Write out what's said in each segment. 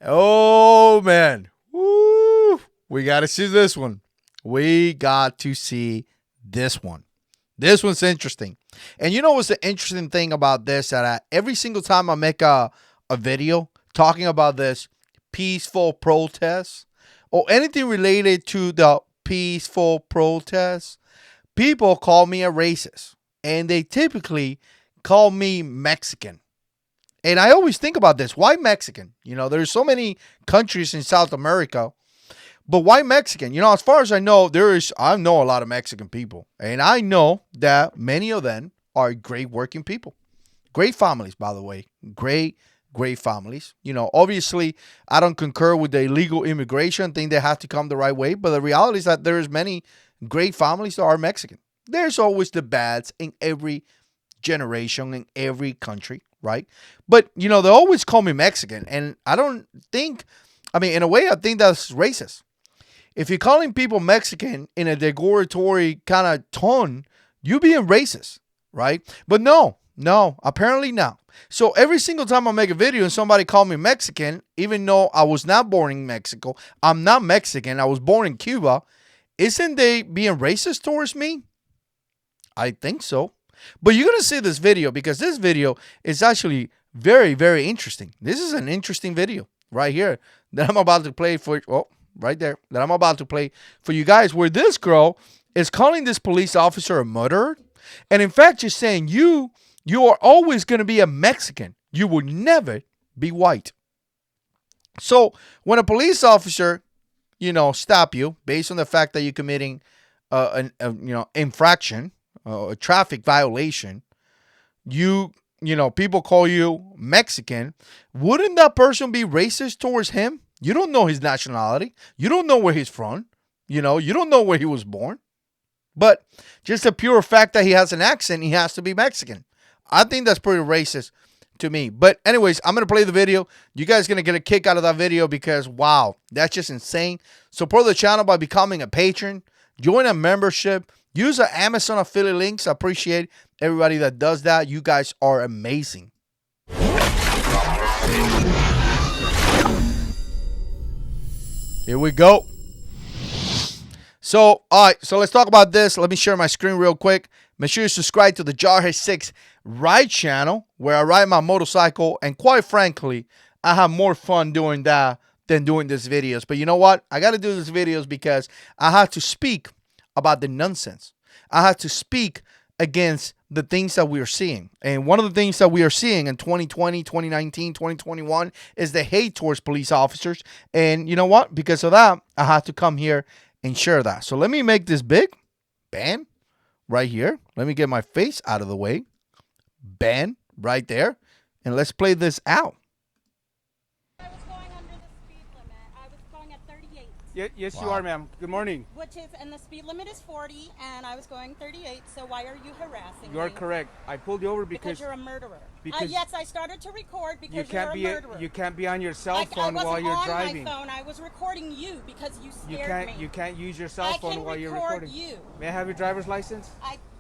Oh man. Woo! We got to see this one. We got to see this one. This one's interesting. And you know what's the interesting thing about this? That every single time I make a video talking about this peaceful protest or anything related to the peaceful protest, people call me a racist. And they typically call me Mexican. And I always think about this. Why Mexican? You know, there's so many countries in South America, but why Mexican? You know, as far as I know a lot of Mexican people. And I know that many of them are great working people. Great families, by the way. Great families. You know, obviously, I don't concur with the illegal immigration. Think they have to come the right way. But the reality is that there's many great families that are Mexican. There's always the bads in every generation, in every country, right? But, you know, they always call me Mexican. And I don't think, in a way, I think that's racist. If you're calling people Mexican in a derogatory kind of tone, you being racist, right? But no, apparently not. So every single time I make a video and somebody call me Mexican, even though I was not born in Mexico, I'm not Mexican, I was born in Cuba, isn't they being racist towards me? I think so. But you're going to see this video because this video is actually very, very interesting. This is an interesting video right here that I'm about to play for. Oh, right there. That I'm about to play for you guys, where this girl is calling this police officer a murderer. And in fact, she's saying you are always going to be a Mexican. You will never be white. So when a police officer, stop you based on the fact that you're committing an infraction, a traffic violation, people call you Mexican, wouldn't that person be racist towards him? You don't know his nationality. You don't know where he's from. You don't know where he was born. But just the pure fact that he has an accent, he has to be Mexican. I think that's pretty racist to me. But anyways, I'm going to play the video. You guys are going to get a kick out of that video because, wow, that's just insane. Support the channel by becoming a patron. Join a membership. Use the Amazon affiliate links. I appreciate everybody that does that. You guys are amazing. Here we go. So, all right. So let's talk about this. Let me share my screen real quick. Make sure you subscribe to the Jarhead 6 Ride channel where I ride my motorcycle. And quite frankly, I have more fun doing that than doing these videos. But you know what? I got to do these videos because I have to speak about the nonsense. I have to speak against the things that we are seeing. And one of the things that we are seeing in 2020, 2019, 2021 is the hate towards police officers. And you know what? Because of that, I have to come here and share that. So let me make this big. Bam. Right here. Let me get my face out of the way. Bam. Right there. And let's play this out. I was going under the speed limit. I was going at 38. Yes, Wow. you are, ma'am. Good morning. And the speed limit is 40, and I was going 38, so why are you harassing You are me? correct. I pulled you over Because because you're a murderer. because Yes, I started to record because you can't you're a be murderer. you can't be on your cell I phone while you're driving. wasn't on my phone. I was recording you because you You scared me. can't use your cell phone while you're recording. I can record you. May I have your driver's license?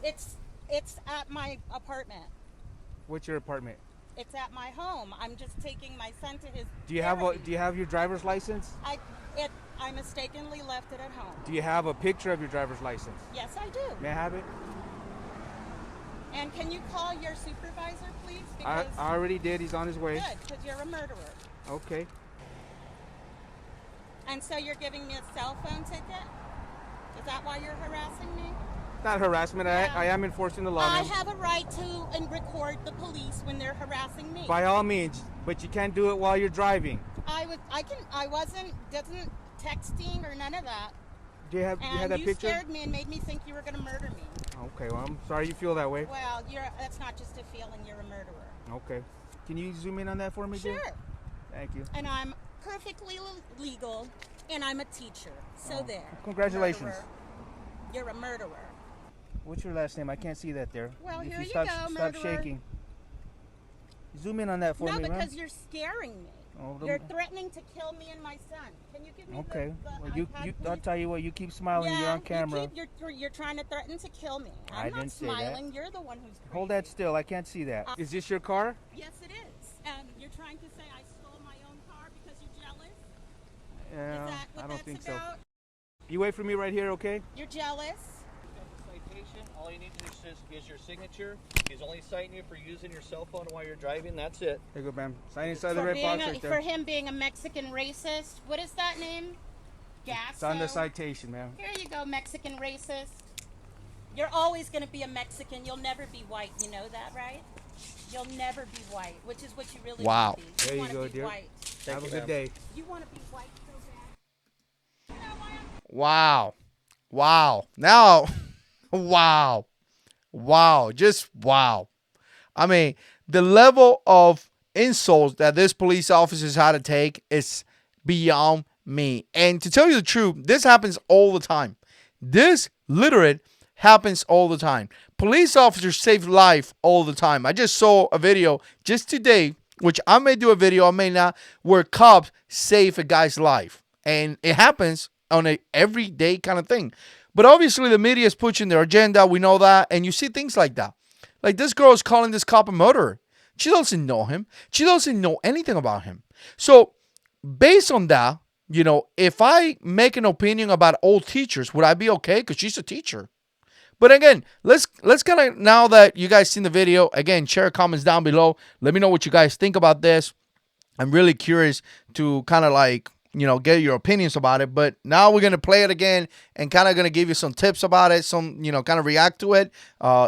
It's at my apartment. What's your apartment? It's at my home. I'm just taking my son to his Do you have therapy. your driver's license? I mistakenly left it at home. Do you have a picture of your driver's license? Yes, I do. May I have it? And can you call your supervisor, please? I Because already did. He's on his way. good, because you're a murderer. Okay. And so you're giving me a cell phone ticket? Is that why you're harassing me? Not harassment. Yeah. I am enforcing the law, I ma'am. have a right to record the police when they're harassing me. By all means, but you can't do it while you're driving. I wasn't texting or none of that. Do you have And that you picture? scared me and made me think you were going to murder me. Okay. Well, I'm sorry you feel that way. Well, that's not just a feeling, you're a murderer. Okay. Can you zoom in on that for me, dear? Sure. Thank you. And I'm perfectly legal, and I'm a teacher. So Oh, there. congratulations. Murderer. You're a murderer. What's your last name? I can't see that there. Well, If here you stop, go, stop murderer. shaking. Zoom in on that for No, me, because ma'am. you're scaring me. Oh, You're threatening to kill me and my son. Can you give me Okay. the Well, iPad, I'll please? tell you what. You keep smiling. You're on camera. You're trying to threaten to kill me. I I'm not didn't say that. smiling. You're the one who's crazy. Hold that still. I can't see that. Is this your car? Yes, it is. And you're trying to say I stole my own car because you're jealous think so. about? You wait for me right here, okay? You're jealous. Citation. All you need to do is your signature. He's only citing you for using your cell phone while you're driving. That's it. Here you go, ma'am. Sign inside the For, red being box a, right for there. him being a Mexican racist. What is that name? It's on the Gasso. citation, ma'am. Here you go, Mexican racist. You're always going to be a Mexican. You'll never be white. You know that, right? You'll never be white, which is what you really Wow. want to be. There you wanna go, be dear. White. Have a you, good ma'am. day. You want to be white so bad. You know why I'm Wow. Wow. Now, wow. Wow. Just wow. I mean, the level of insults that this police officers had to take is beyond me. And to tell you the truth, this happens all the time. This literally happens all the time. Police officers save life all the time. I just saw a video just today, which I may do a video, I may not, where cops save a guy's life. And it happens on a everyday kind of thing. But obviously the media is pushing their agenda. We know that. And you see things like that. Like this girl is calling this cop a murderer. She doesn't know him. She doesn't know anything about him. So based on that, you know, if I make an opinion about old teachers, would I be okay? Because she's a teacher. But again, let's kind of, now that you guys seen the video, again, share comments down below. Let me know what you guys think about this. I'm really curious to kind of like, you know, get your opinions about it. But now we're going to play it again and kind of going to give you some tips about it, some, you know, kind of react to it.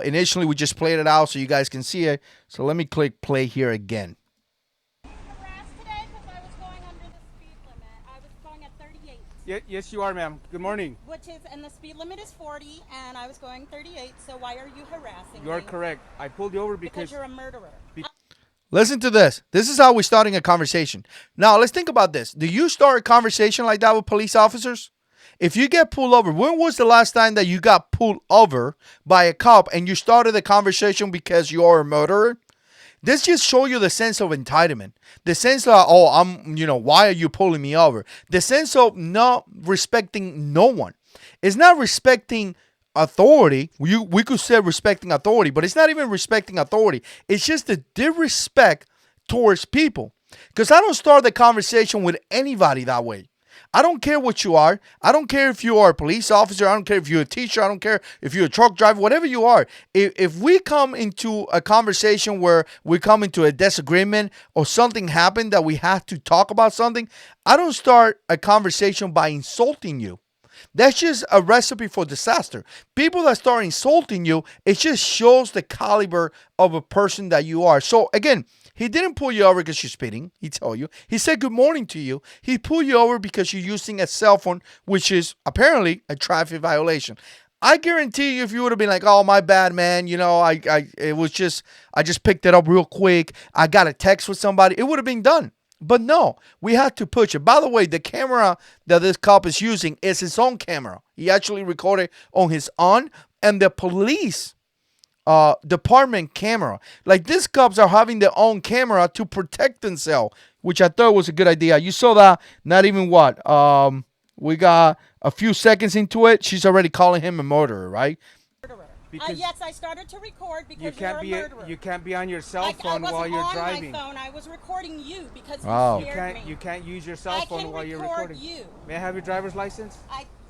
Initially, we just played it out so you guys can see it. So let me click play here again. harassed today because I was going under the speed limit. I was going at 38. Yes, you are, ma'am. Good morning. Which is, and the speed limit is 40, and I was going 38. So why are you harassing You are me? correct. I pulled you over Because because you're a murderer. Listen to this. This is how we're starting a conversation. Now, let's think about this. Do you start a conversation like that with police officers? If you get pulled over, when was the last time that you got pulled over by a cop and you started a conversation because you are a murderer? This just shows you the sense of entitlement. The sense of, oh, why are you pulling me over? The sense of not respecting no one. It's not respecting authority. We could say respecting authority, but it's not even respecting authority. It's just a disrespect towards people. Because I don't start the conversation with anybody that way. I don't care what you are. I don't care if you are a police officer. I don't care if you're a teacher. I don't care if you're a truck driver, whatever you are. If we come into a conversation where we come into a disagreement or something happened that we have to talk about something, I don't start a conversation by insulting you. That's just a recipe for disaster. People that start insulting you, it just shows the caliber of a person that you are. So again, he didn't pull you over because you're speeding. He told you. He said good morning to you. He pulled you over because you're using a cell phone, which is apparently a traffic violation. I guarantee you, if you would have been like, "Oh, my bad, man. You know, I just picked it up real quick. I got a text with somebody," it would have been done. But no, we had to push it. By the way, the camera that this cop is using is his own camera. He actually recorded on his own, and the police department camera. Like, these cops are having their own camera to protect themselves, which I thought was a good idea. You saw that, not even what? We got a few seconds into it. She's already calling him a murderer, right? because yes, I started to record because you can't you're a murderer. you can't be on your cell I phone wasn't while you're on driving. my phone. I was recording you because Oh. you You scared can't me. you can't use your cell phone while you're recording. You. May I have your driver's license?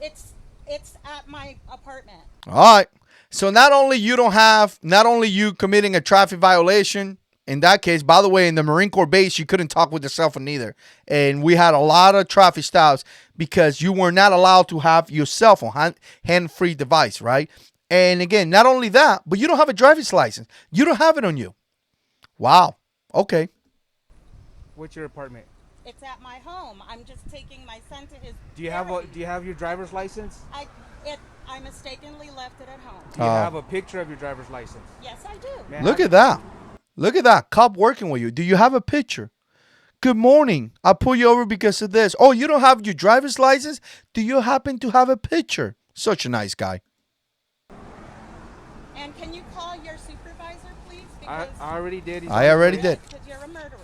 It's at my apartment. All right. So not only you committing a traffic violation, in that case, by the way, in the Marine Corps base, you couldn't talk with your cell phone either. And we had a lot of traffic stops because you were not allowed to have your cell phone, hand-free device, right? And again, not only that, but you don't have a driver's license. You don't have it on you. Wow. Okay. What's your apartment? It's at my home. I'm just taking my son to his. Do you have your driver's license? I mistakenly left it at home. Do you have a picture of your driver's license? Yes, I do. May I Look have- at that. Look at that. Cop working with you. Do you have a picture? Good morning. I pull you over because of this. Oh, you don't have your driver's license? Do you happen to have a picture? Such a nice guy. And can you call your supervisor, please? I already did. He's I on already his way. did. Because you're a murderer.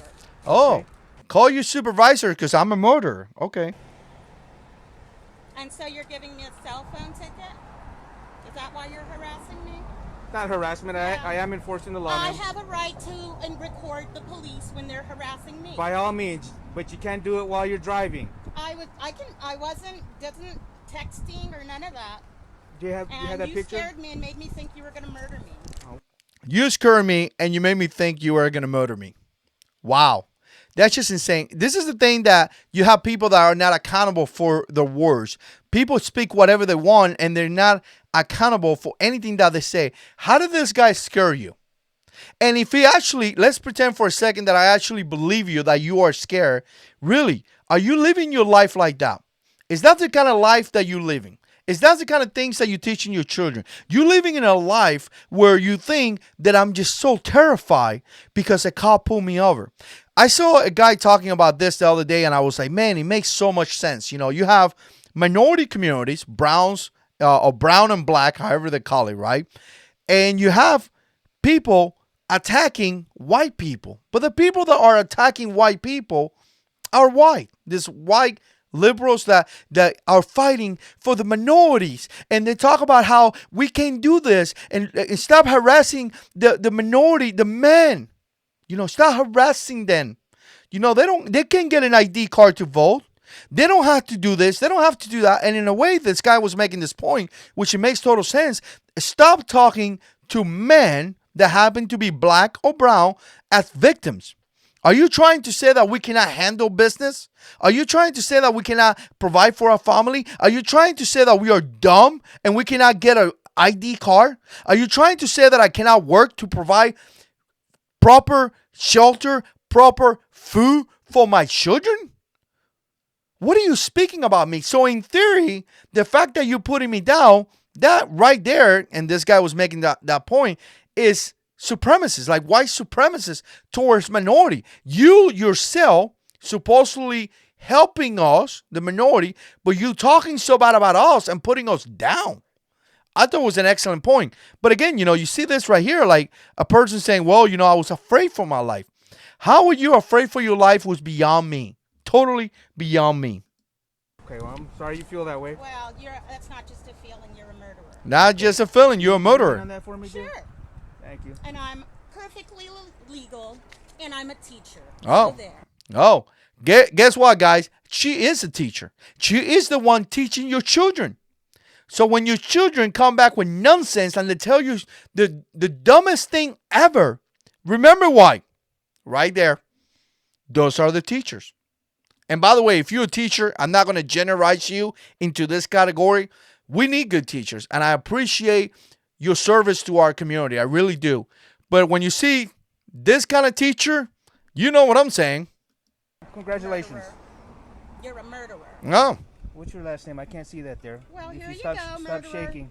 Oh, Okay. call your supervisor because I'm a murderer. Okay. And so you're giving me a cell phone ticket? Is that why you're harassing me? Not harassment. Yeah. I am enforcing the law. I ma'am. have a right to record the police when they're harassing me. By all means, but you can't do it while you're driving. I Didn't texting or none of that. Do you have And that you picture? scared me and made me think you were going to murder me. You scared me and you made me think you were going to murder me. Wow. That's just insane. This is the thing that you have people that are not accountable for their words. People speak whatever they want and they're not accountable for anything that they say. How did this guy scare you? And if he actually, let's pretend for a second that I actually believe you, that you are scared. Really, are you living your life like that? Is that the kind of life that you're living? Is that the kind of things that you're teaching your children? You're living in a life where you think that I'm just so terrified because a cop pulled me over. I saw a guy talking about this the other day and I was like, man, it makes so much sense. You know, you have minority communities, browns, or brown and black, however they call it, right? And you have people attacking white people. But the people that are attacking white people are white. This white liberals that are fighting for the minorities, and they talk about how we can't do this and stop harassing the minority, the men. You know, stop harassing them. You know, they can't get an ID card to vote. They don't have to do this. They don't have to do that. And in a way, this guy was making this point, which it makes total sense. Stop talking to men that happen to be black or brown as victims. Are you trying to say that we cannot handle business? Are you trying to say that we cannot provide for our family? Are you trying to say that we are dumb and we cannot get an ID card? Are you trying to say that I cannot work to provide proper shelter, proper food for my children? What are you speaking about me? So in theory, the fact that you're putting me down, that right there, and this guy was making that point, is supremacists, like white supremacists towards minority. You yourself supposedly helping us, the minority, but you talking so bad about us and putting us down. I thought it was an excellent point. But again, you know, you see this right here, like a person saying, well, you know, I was afraid for my life. How were you afraid for your life was beyond me. Totally beyond me. Okay, well, I'm sorry you feel that way. Well, that's not just a feeling, you're a murderer. Not just a feeling, you're a On murderer. that for me, dear? Sure. Thank you. And I'm perfectly legal, and I'm a teacher. Oh. So there. Oh, guess what, guys? She is a teacher. She is the one teaching your children. So when your children come back with nonsense and they tell you the dumbest thing ever, remember why. Right there. Those are the teachers. And by the way, if you're a teacher, I'm not going to generalize you into this category. We need good teachers, and I appreciate your service to our community. I really do. But when you see this kind of teacher, you know what I'm saying. Congratulations. Murderer. You're a murderer. No. What's your last name? I can't see that there. Well, If here you stop, go, stop murderer. shaking.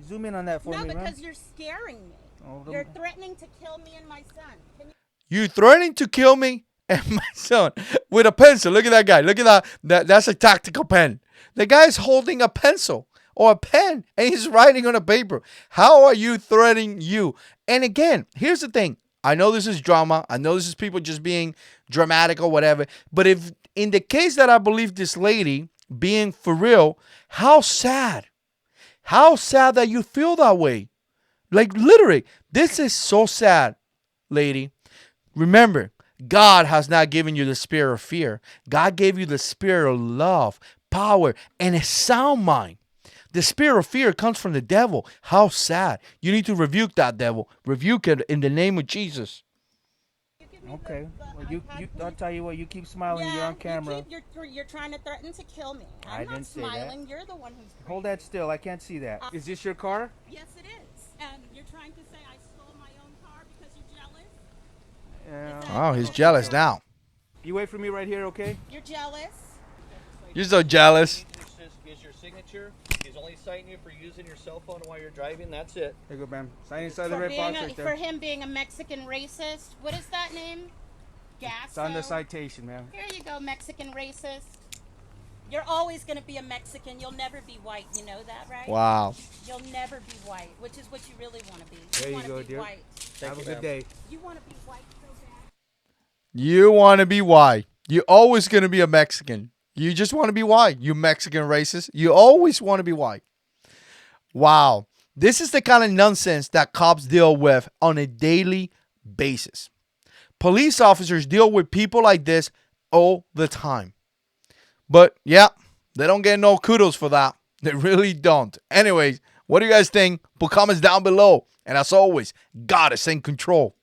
Zoom in on that for No, me, man. because you're scaring me. Oh, You're threatening to kill me and my son. Can you You threatening to kill me and my son with a pencil. Look at that guy. Look at that. That's a tactical pen. The guy's holding a pencil or a pen and he's writing on a paper. How are you threatening you? And again, here's the thing. I know this is drama. I know this is people just being dramatic or whatever. But if in the case that I believe this lady being for real, how sad. How sad that you feel that way. Like literally, this is so sad, lady. Remember, God has not given you the spirit of fear. God gave you the spirit of love, power, and a sound mind. The spirit of fear comes from the devil. How sad. You need to rebuke that devil. Rebuke it in the name of Jesus. give me Okay. the Well, iPad, I'll please? tell you what. You keep smiling. You're on camera. You're trying to threaten to kill me. I I'm not didn't say that. smiling. You're the one who's crazy. Hold that still. I can't see that. Is this your car? Yes, it is. And you're trying to say I stole my own car because you're jealous? Yeah. Oh, he's jealous now. You wait for me right here, okay? You're jealous? You're so jealous. Is your signature. He's only citing you for using your cell phone while you're driving. That's it. There you go, ma'am. Sign inside the For, red being box a, right for there. him being a Mexican racist. What is that name? It's on the Gasso? citation, ma'am. Here you go, Mexican racist. You're always going to be a Mexican. You'll never be white. You know that, right? Wow. You'll never be white, which is what you really want to be. There you want go, to be dear. white. Have a you, good ma'am. day. You want to be white so bad. You want to be white. You're always going to be a Mexican. You just want to be white. You Mexican racist. You always want to be white. Wow. This is the kind of nonsense that cops deal with on a daily basis. Police officers deal with people like this all the time. But yeah, they don't get no kudos for that. They really don't. Anyways, what do you guys think? Put comments down below. And as always, God is in control.